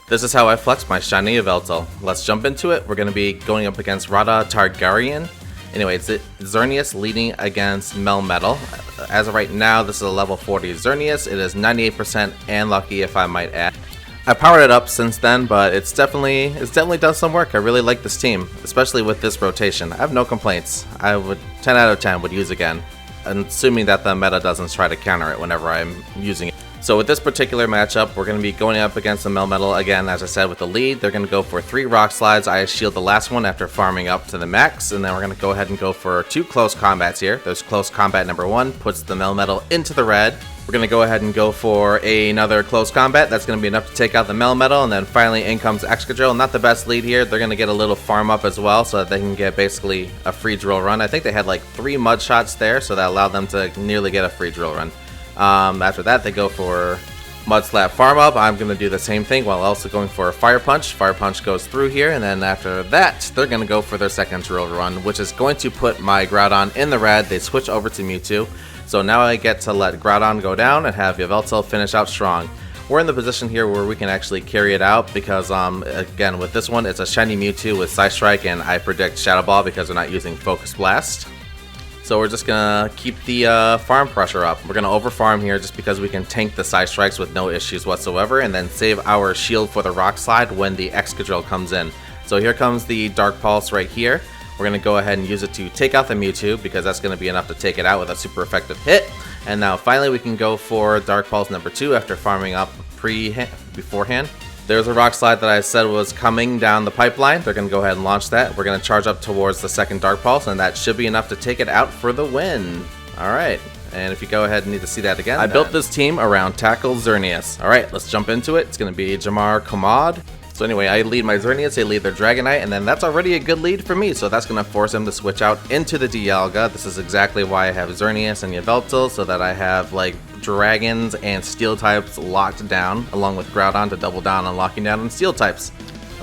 This is how I flex my shiny Yveltal. Let's jump into it. We're going to be going up against Rada Targaryen. Anyway, it's Xerneas leading against Melmetal. As of right now, this is a level 40 Xerneas. It is 98% and lucky, if I might add. I powered it up since then, but it's definitely done some work. I really like this team, especially with this rotation. I have no complaints. I would 10 out of 10 would use again, assuming that the meta doesn't try to counter it whenever I'm using it. So with this particular matchup, we're going to be going up against the Melmetal again, as I said, with the lead. They're going to go for 3 rock slides. I shield the last one after farming up to the max, and then we're going to go ahead and go for 2 close combats here. There's close combat number 1, puts the Melmetal into the red. We're going to go ahead and go for another close combat. That's going to be enough to take out the Melmetal, and then finally in comes Excadrill. Not the best lead here. They're going to get a little farm up as well so that they can get basically a free drill run. I think they had like 3 mud shots there, so that allowed them to nearly get a free drill run. After that, they go for Mud Slap Farm Up. I'm going to do the same thing while also going for a Fire Punch. Fire Punch goes through here, and then after that, they're going to go for their second drill run, which is going to put my Groudon in the red. They switch over to Mewtwo. So now I get to let Groudon go down and have Yveltal finish out strong. We're in the position here where we can actually carry it out because, again, with this one, it's a shiny Mewtwo with Psy Strike, and I predict Shadow Ball because we're not using Focus Blast. So we're just going to keep the farm pressure up. We're going to overfarm here just because we can tank the Psy Strikes with no issues whatsoever, and then save our shield for the Rock Slide when the Excadrill comes in. So here comes the Dark Pulse right here. We're going to go ahead and use it to take out the Mewtwo because that's going to be enough to take it out with a super effective hit. And now finally we can go for Dark Pulse number 2 after farming up beforehand. There's a Rock Slide that I said was coming down the pipeline. They're going to go ahead and launch that. We're going to charge up towards the second Dark Pulse, and that should be enough to take it out for the win. Alright, and if you go ahead and need to see that again, I built this team around Tackle Xerneas. Alright, let's jump into it. It's going to be Jamar Komad. So anyway, I lead my Xerneas, they lead their Dragonite, and then that's already a good lead for me, so that's going to force him to switch out into the Dialga. This is exactly why I have Xerneas and Yveltal, so that I have, like, Dragons and Steel types locked down, along with Groudon to double down on locking down on Steel types.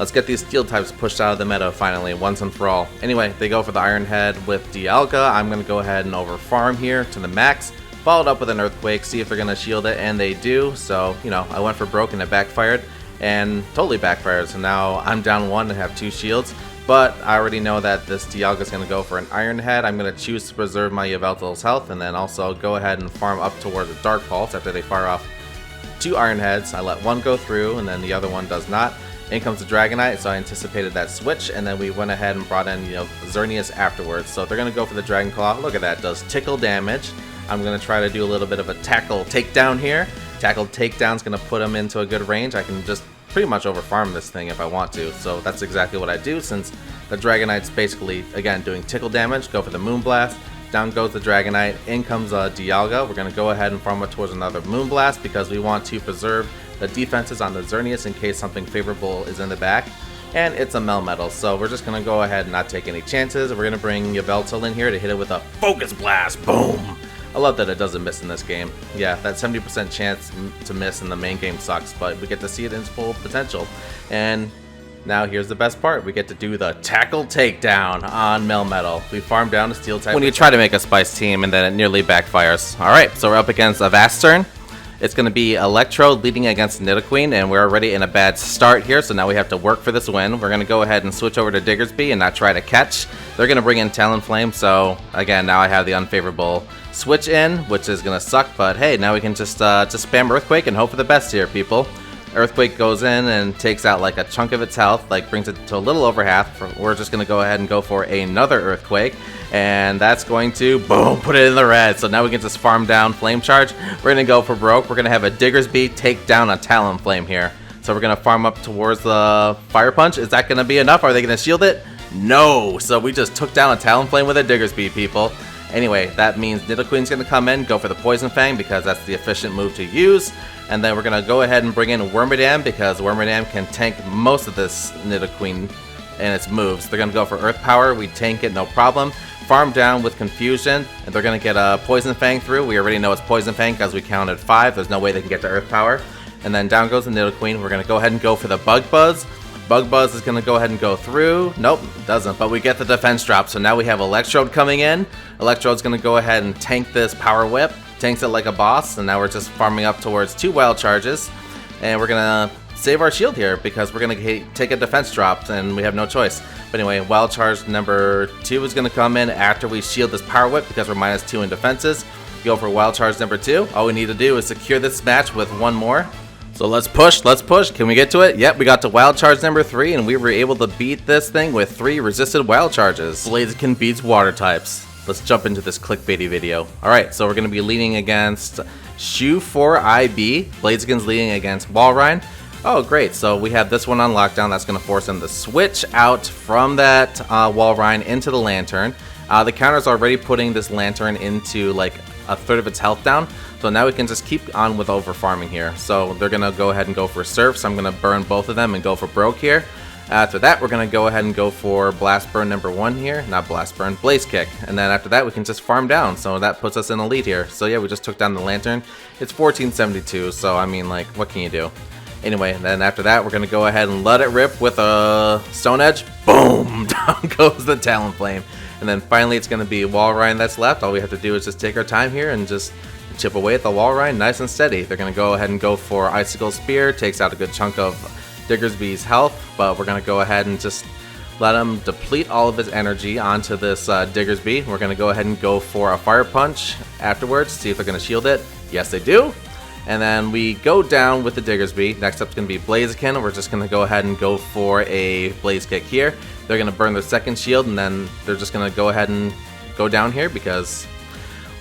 Let's get these Steel types pushed out of the meta finally, once and for all. Anyway, they go for the Iron Head with Dialga. I'm going to go ahead and overfarm here to the max, followed up with an Earthquake, see if they're going to shield it, and they do. So, you know, I went for broke and it backfired. And totally backfired, so now I'm down 1 and have 2 shields, but I already know that this Dialga is going to go for an Iron Head. I'm going to choose to preserve my Yveltal's health, and then also go ahead and farm up towards the Dark Pulse after they fire off 2 Iron Heads. I let 1 go through, and then the other one does not. In comes the Dragonite, so I anticipated that switch, and then we went ahead and brought in, Xerneas afterwards. So they're going to go for the Dragon Claw. Look at that, does tickle damage. I'm going to try to do a little bit of a Tackle Takedown here. Tackle Takedown is going to put him into a good range. I can just pretty much overfarm this thing if I want to, so that's exactly what I do since the Dragonite's basically, again, doing tickle damage. Go for the Moonblast, down goes the Dragonite, in comes Dialga. We're going to go ahead and farm it towards another Moonblast because we want to preserve the defenses on the Xerneas in case something favorable is in the back, and it's a Melmetal, so we're just going to go ahead and not take any chances. We're going to bring Yveltal in here to hit it with a Focus Blast, boom! I love that it doesn't miss in this game. Yeah, that 70% chance to miss in the main game sucks, but we get to see it in its full potential. And now here's the best part. We get to do the Tackle Takedown on Melmetal. We farm down a Steel type when you try to make a Spice team and then it nearly backfires. Alright, so we're up against a Avastern. It's going to be Electrode leading against Nidoqueen, and we're already in a bad start here, so now we have to work for this win. We're going to go ahead and switch over to Diggersby and not try to catch. They're going to bring in Talonflame, so again, now I have the unfavorable switch in, which is going to suck, but hey, now we can just spam Earthquake and hope for the best here, people. Earthquake goes in and takes out like a chunk of its health, like brings it to a little over half. We're just going to go ahead and go for another Earthquake, and that's going to, boom, put it in the red. So now we can just farm down Flame Charge. We're going to go for broke. We're going to have a Diggersby take down a Talonflame here. So we're going to farm up towards the Fire Punch. Is that going to be enough? Are they going to shield it? No! So we just took down a Talonflame with a Diggersby, people. Anyway, that means Nidoqueen's going to come in, go for the Poison Fang because that's the efficient move to use. And then we're going to go ahead and bring in Wormadam because Wormadam can tank most of this Nidoqueen and its moves. They're going to go for Earth Power. We tank it, no problem. Farm down with Confusion, and they're going to get a Poison Fang through. We already know it's Poison Fang because we counted 5. There's no way they can get to Earth Power. And then down goes the Nidoqueen. We're going to go ahead and go for the Bug Buzz. Bug Buzz is going to go ahead and go through. Nope, doesn't. But we get the defense drop. So now we have Electrode coming in. Electrode's going to go ahead and tank this Power Whip. Tanks it like a boss. And now we're just farming up towards 2 Wild Charges. And we're going to save our shield here because we're going to take a defense drop and we have no choice. But anyway, Wild Charge number 2 is going to come in after we shield this Power Whip because we're -2 in defenses. Go for Wild Charge number 2. All we need to do is secure this match with one more. So let's push. Can we get to it? Yep, we got to Wild Charge number 3 and we were able to beat this thing with 3 resisted Wild Charges. Blaziken beats water types. Let's jump into this clickbaity video. Alright, so we're going to be leading against Shoe 4 IB. Blaziken's leading against Walrein. Oh, great. So we have this one on lockdown. That's going to force him to switch out from that Walrein into the Lantern. The counter's already putting this Lantern into like a third of its health down. So now we can just keep on with over farming here. So they're going to go ahead and go for Surf. So I'm going to burn both of them and go for Broke here. After that, we're going to go ahead and go for Blast Burn number 1 here. Not Blast Burn, Blaze Kick. And then after that, we can just farm down. So that puts us in the lead here. So yeah, we just took down the Lantern. It's 1472. So I mean, like, what can you do? Anyway, then after that, we're going to go ahead and let it rip with a Stone Edge. Boom! Down goes the Talonflame. And then finally, it's going to be Walrein that's left. All we have to do is just take our time here and just chip away at the Walrein nice and steady. They're going to go ahead and go for Icicle Spear. Takes out a good chunk of Diggersby's health. But we're going to go ahead and just let him deplete all of his energy onto this Diggersby. We're going to go ahead and go for a Fire Punch afterwards. See if they're going to shield it. Yes, they do. And then we go down with the Diggersby. Next up is going to be Blaziken. We're just going to go ahead and go for a Blaze Kick here. They're going to burn their second shield, and then they're just going to go ahead and go down here because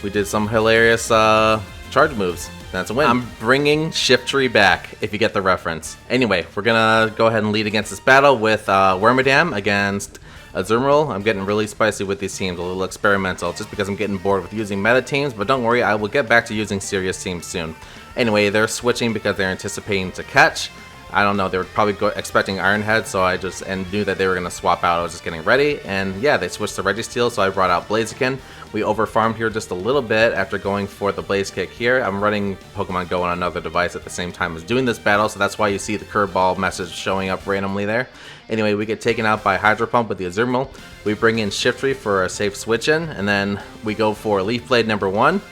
we did some hilarious charge moves. That's a win. I'm bringing Shiftry back, if you get the reference. Anyway, we're going to go ahead and lead against this battle with Wormadam against Azumarill. I'm getting really spicy with these teams, a little experimental, just because I'm getting bored with using meta teams, but don't worry, I will get back to using serious teams soon. Anyway, they're switching because they're anticipating to catch. I don't know, they were probably expecting Iron Head, so I just knew that they were going to swap out. I was just getting ready, and yeah, they switched to Registeel, so I brought out Blaziken. We over-farmed here just a little bit after going for the Blaze Kick here. I'm running Pokemon Go on another device at the same time as doing this battle, so that's why you see the curveball message showing up randomly there. Anyway, we get taken out by Hydro Pump with the Azumarill. We bring in Shiftry for a safe switch-in, and then we go for Leaf Blade number 1.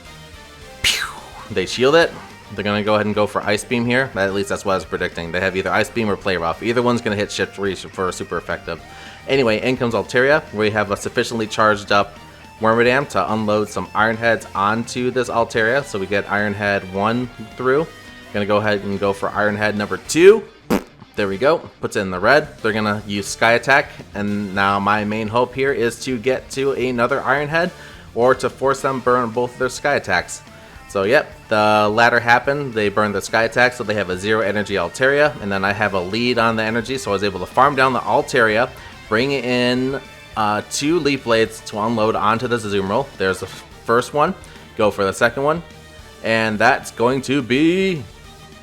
Pew! They shield it. They're going to go ahead and go for Ice Beam here. At least that's what I was predicting. They have either Ice Beam or Play Rough. Either one's going to hit Shiftry for super effective. Anyway, in comes Altaria. We have a sufficiently charged up Wormadam to unload some Iron Heads onto this Altaria. So we get Iron Head 1 through. Going to go ahead and go for Iron Head number 2. There we go. Puts it in the red. They're going to use Sky Attack. And now my main hope here is to get to another Iron Head or to force them burn both of their Sky Attacks. So yep, the latter happened. They burned the Sky Attack, so they have a 0 energy Altaria, and then I have a lead on the energy, so I was able to farm down the Altaria, bring in 2 Leaf Blades to unload onto the Azumarill. There's the first one. Go for the second one, and that's going to be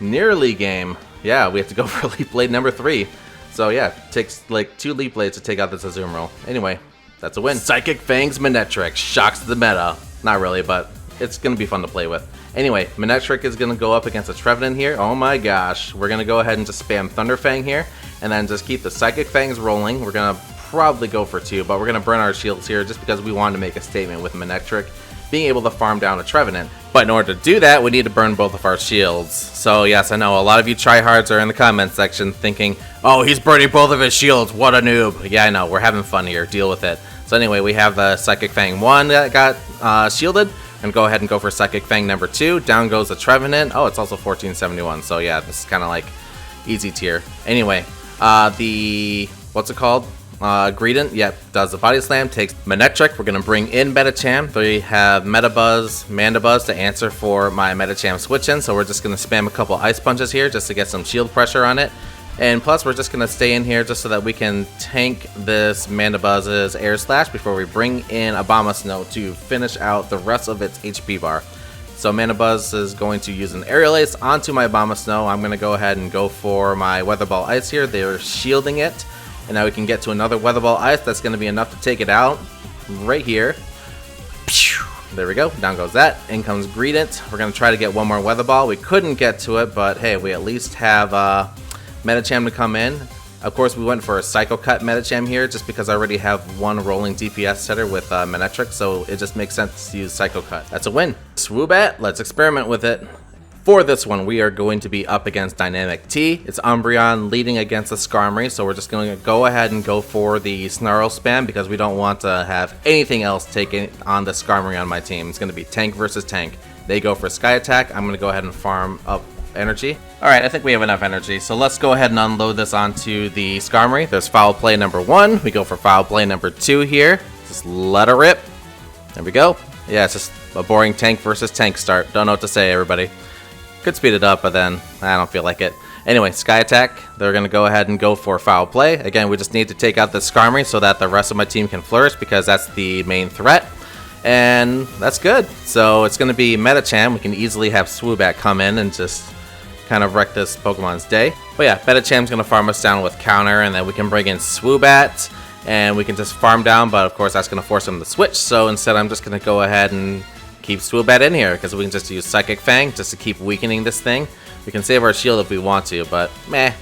nearly game. Yeah, we have to go for Leaf Blade number 3. So yeah, it takes like 2 Leaf Blades to take out this Azumarill. Anyway, that's a win. Psychic Fangs Manectric shocks the meta. Not really, but it's going to be fun to play with. Anyway, Manectric is going to go up against a Trevenant here. Oh my gosh. We're going to go ahead and just spam Thunder Fang here. And then just keep the Psychic Fangs rolling. We're going to probably go for 2, but we're going to burn our shields here just because we wanted to make a statement with Manectric being able to farm down a Trevenant. But in order to do that, we need to burn both of our shields. So yes, I know a lot of you tryhards are in the comment section thinking, oh, he's burning both of his shields. What a noob. Yeah, I know. We're having fun here. Deal with it. So anyway, we have the Psychic Fang 1 that got shielded. And go ahead and go for Psychic Fang number 2. Down goes the Trevenant. Oh, it's also 1471. So yeah, this is kind of like easy tier. Anyway, what's it called? Greedent, yep, does the Body Slam, takes Manectric. We're going to bring in Medicham. They have Metabuzz, Mandibuzz to answer for my Medicham switch-in. So we're just going to spam a couple Ice Punches here just to get some shield pressure on it. And plus, we're just going to stay in here just so that we can tank this Mandibuzz's Air Slash before we bring in Abomasnow to finish out the rest of its HP bar. So Mandibuzz is going to use an Aerial Ace onto my Abomasnow. I'm going to go ahead and go for my Weather Ball Ice here. They're shielding it. And now we can get to another Weather Ball Ice. That's going to be enough to take it out right here. There we go. Down goes that. In comes Greedent. We're going to try to get one more Weather Ball. We couldn't get to it, but hey, we at least have Medicham to come in. Of course, we went for a Psycho Cut Medicham here just because I already have one rolling DPS setter with Manectric, so it just makes sense to use Psycho Cut. That's a win. Swoobat, let's experiment with it. For this one, we are going to be up against Dynamic T. It's Umbreon leading against the Skarmory, so we're just going to go ahead and go for the Snarl spam because we don't want to have anything else taken on the Skarmory on my team. It's going to be tank versus tank. They go for Sky Attack. I'm going to go ahead and farm up energy. Alright, I think we have enough energy, so let's go ahead and unload this onto the Skarmory. There's foul play number 1. We go for foul play number 2 here. Just let her rip. There we go. Yeah, it's just a boring tank versus tank start. Don't know what to say, everybody. Could speed it up, but then I don't feel like it. Anyway, Sky Attack. They're going to go ahead and go for foul play. Again, we just need to take out the Skarmory so that the rest of my team can flourish because that's the main threat. And that's good. So it's going to be Medicham. We can easily have Swoobat come in and just kind of wreck this Pokemon's day. But yeah, Medicham's going to farm us down with counter, and then we can bring in Swoobat, and we can just farm down, but of course that's going to force him to switch. So instead I'm just going to go ahead and keep Swoobat in here, because we can just use Psychic Fang just to keep weakening this thing. We can save our shield if we want to, but meh,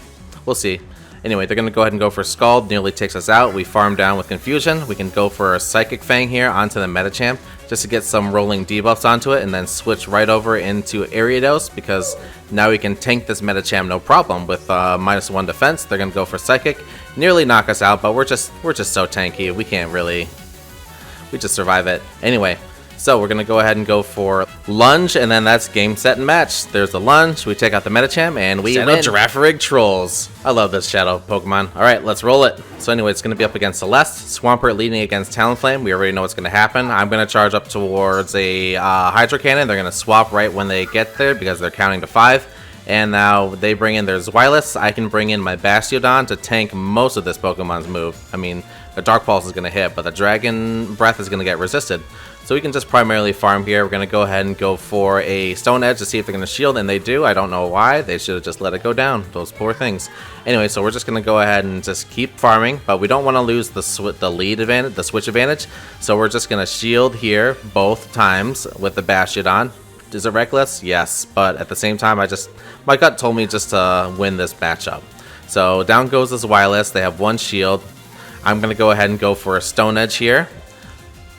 we'll see. Anyway, they're going to go ahead and go for Scald, nearly takes us out. We farm down with Confusion. We can go for a Psychic Fang here onto the Medicham, just to get some rolling debuffs onto it, and then switch right over into Ariados, because now we can tank this Medicham no problem with -1 defense. They're going to go for Psychic, nearly knock us out, but we're just so tanky, we can't really, we just survive it. Anyway, so we're going to go ahead and go for Lunge, and then that's game, set, and match. There's the Lunge, we take out the Medicham, and we win. Giraffe Rig Trolls. I love this Shadow Pokemon. Alright, let's roll it. So anyway, it's going to be up against Celeste. Swampert leading against Talonflame. We already know what's going to happen. I'm going to charge up towards a Hydro Cannon. They're going to swap right when they get there because they're counting to 5. And now they bring in their Zweilous. I can bring in my Bastiodon to tank most of this Pokemon's move. I mean, the Dark Pulse is going to hit, but the Dragon Breath is going to get resisted. So we can just primarily farm here. We're going to go ahead and go for a Stone Edge to see if they're going to shield, and they do. I don't know why. They should have just let it go down. Those poor things. Anyway, so we're just going to go ahead and just keep farming, but we don't want to lose the lead advantage, the switch advantage. So we're just going to shield here both times with the Bastiodon. Is it reckless? Yes, but at the same time, my gut told me just to win this matchup. So down goes this Wireless. They have 1 shield. I'm going to go ahead and go for a Stone Edge here.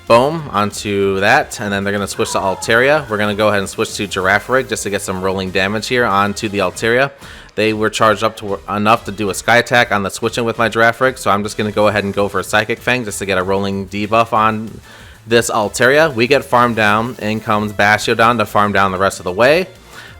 Boom, onto that, and then they're going to switch to Altaria. We're going to go ahead and switch to Giraffe Rig just to get some rolling damage here onto the Altaria. They were charged up to enough to do a Sky Attack on the switching with my Giraffe Rig, so I'm just going to go ahead and go for a Psychic Fang just to get a rolling debuff on this Altaria. We get farmed down. In comes Bastiodon to farm down the rest of the way.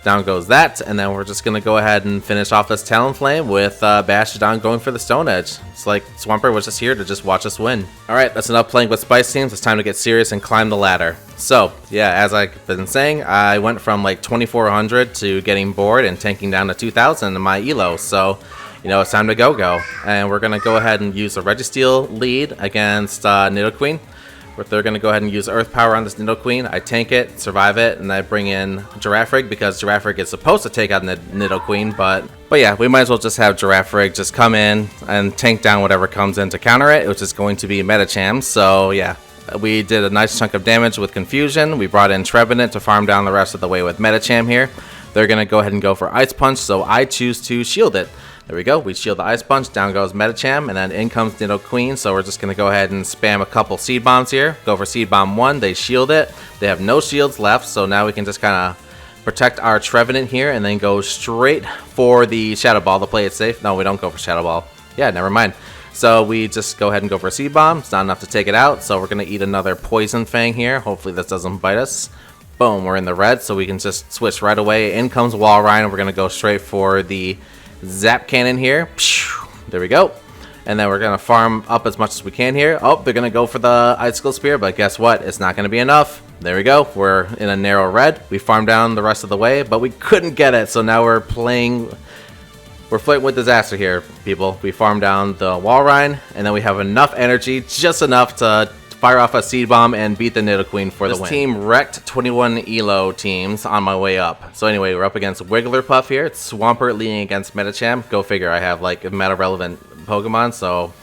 Down goes that, and then we're just going to go ahead and finish off this Talonflame with Bastiodon going for the Stone Edge. It's like Swampert was just here to just watch us win. Alright, that's enough playing with Spice Teams. It's time to get serious and climb the ladder. So, yeah, as I've been saying, I went from like 2400 to getting bored and tanking down to 2000 in my elo. So, you know, it's time to go. And we're going to go ahead and use a Registeel lead against Nidoqueen. They're going to go ahead and use Earth Power on this Nidoqueen. I tank it, survive it, and I bring in Giraffe Rig because Giraffe Rig is supposed to take out Nidoqueen, but yeah, we might as well just have Giraffe Rig just come in and tank down whatever comes in to counter it, which is going to be Medicham. So yeah, we did a nice chunk of damage with Confusion. We brought in Trevenant to farm down the rest of the way with Medicham here. They're going to go ahead and go for Ice Punch, so I choose to shield it. There we go, we shield the Ice Punch, down goes Medicham, and then in comes Nidoqueen, so we're just going to go ahead and spam a couple Seed Bombs here. Go for Seed Bomb 1, they shield it. They have no shields left, so now we can just kind of protect our Trevenant here, and then go straight for the Shadow Ball to play it safe. No, we don't go for Shadow Ball. Yeah, never mind. So we just go ahead and go for a Seed Bomb. It's not enough to take it out, so we're going to eat another Poison Fang here. Hopefully this doesn't bite us. Boom, we're in the red, so we can just switch right away. In comes Walrein, and we're going to go straight for the Zap Cannon here. There we go. And then we're going to farm up as much as we can here. Oh, they're going to go for the Icicle Spear, but guess what? It's not going to be enough. There we go. We're in a narrow red. We farmed down the rest of the way, but we couldn't get it. So now we're flirting with disaster here, people. We farmed down the Walrein, and then we have enough energy, just enough to fire off a Seed Bomb and beat the Nidoqueen for the win. This team wrecked 21 elo teams on my way up. So anyway, we're up against Wigglypuff here. It's Swampert leading against Medicham. Go figure, I have like meta-relevant Pokemon, so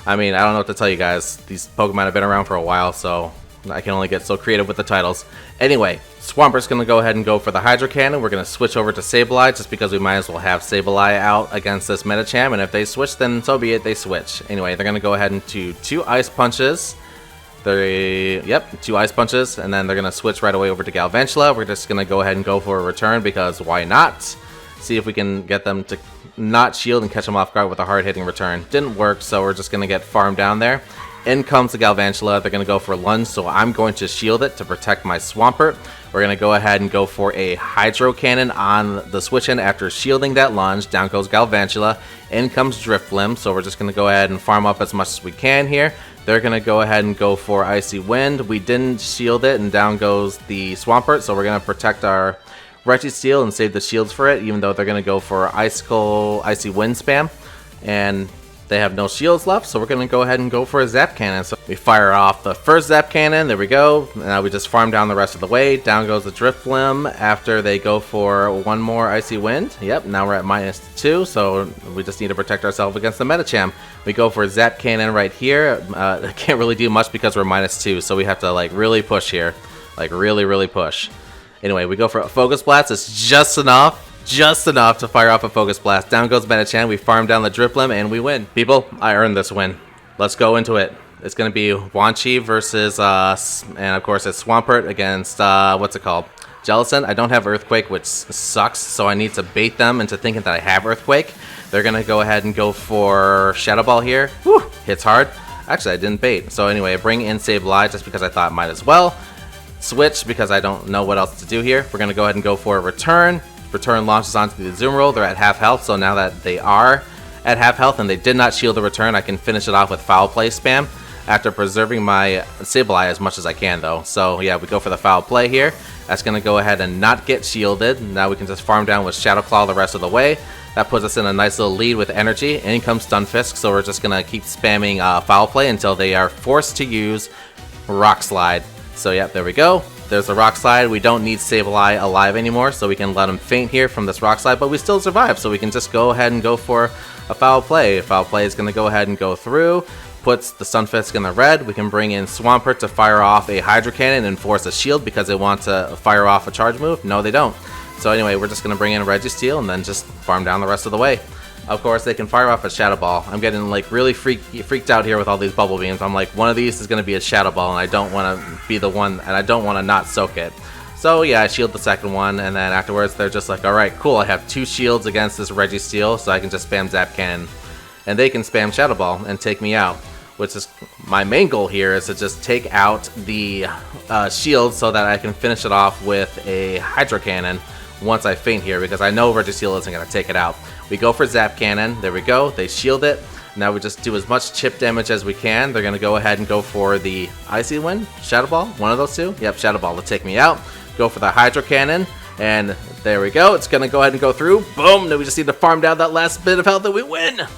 I mean, I don't know what to tell you guys. These Pokemon have been around for a while, so I can only get so creative with the titles. Anyway, Swampert's going to go ahead and go for the Hydro Cannon. We're going to switch over to Sableye just because we might as well have Sableye out against this Medicham, and if they switch, then so be it, they switch. Anyway, they're going to go ahead and do 2 Ice Punches. Yep, 2 Ice Punches, and then they're going to switch right away over to Galvantula. We're just going to go ahead and go for a return because why not? See if we can get them to not shield and catch them off guard with a hard-hitting return. Didn't work, so we're just going to get farmed down there. In comes the Galvantula. They're going to go for a lunge, so I'm going to shield it to protect my Swampert. We're going to go ahead and go for a Hydro Cannon on the switch in after shielding that lunge. Down goes Galvantula. In comes Drifblim, so we're just going to go ahead and farm up as much as we can here. They're going to go ahead and go for Icy Wind. We didn't shield it, and down goes the Swampert, so we're going to protect our Registeel and save the shields for it, even though they're going to go for Icy Wind spam. And they have no shields left, so we're going to go ahead and go for a Zap Cannon. So we fire off the first Zap Cannon. There we go. Now we just farm down the rest of the way. Down goes the Drifblim after they go for one more Icy Wind. Yep, now we're at -2, so we just need to protect ourselves against the Medicham. We go for a Zap Cannon right here. Can't really do much because we're -2, so we have to like really push here. Like really push. Anyway, we go for a Focus Blast. It's just enough to fire off a Focus Blast. Down goes Medicham. We farm down the Drifblim and we win. People, I earned this win. Let's go into it. It's going to be Wanchi versus, and of course it's Swampert against, what's it called? Jellicent. I don't have Earthquake, which sucks, so I need to bait them into thinking that I have Earthquake. They're going to go ahead and go for Shadow Ball here. Whew, hits hard. Actually, I didn't bait. So anyway, I bring in Sableye just because I thought might as well. Switch because I don't know what else to do here. We're going to go ahead and go for a return. Return launches onto the Zoom Roll. They're at half health, so now that they are at half health and they did not shield the return, I can finish it off with Foul Play spam after preserving my Sableye as much as I can, though. So yeah, we go for the Foul Play here. That's going to go ahead and not get shielded. Now we can just farm down with Shadow Claw the rest of the way. That puts us in a nice little lead with energy. In comes Stunfisk, so we're just going to keep spamming Foul Play until they are forced to use Rock Slide. So yeah, there we go. There's the Rock Slide. We don't need Sableye alive anymore, so we can let him faint here from this Rock Slide, but we still survive, so we can just go ahead and go for a Foul Play. Foul Play is going to go ahead and go through, puts the Stunfisk in the red. We can bring in Swampert to fire off a Hydro Cannon and force a shield because they want to fire off a charge move. No, they don't. So anyway, we're just going to bring in a Registeel and then just farm down the rest of the way. Of course, they can fire off a Shadow Ball. I'm getting like really freaked out here with all these Bubble Beams. I'm like, one of these is going to be a Shadow Ball, and I don't want to be the one, and I don't want to not soak it. So yeah, I shield the second one, and then afterwards they're just like, alright, cool, I have 2 shields against this Registeel, so I can just spam Zap Cannon. And they can spam Shadow Ball and take me out, which is my main goal here, is to just take out the shield so that I can finish it off with a Hydro Cannon once I faint here, because I know Registeel isn't going to take it out. We go for Zap Cannon. There we go. They shield it. Now we just do as much chip damage as we can. They're going to go ahead and go for the Icy Wind, Shadow Ball, one of those two. Yep, Shadow Ball to take me out. Go for the Hydro Cannon, and there we go. It's going to go ahead and go through. Boom! Now we just need to farm down that last bit of health and we win!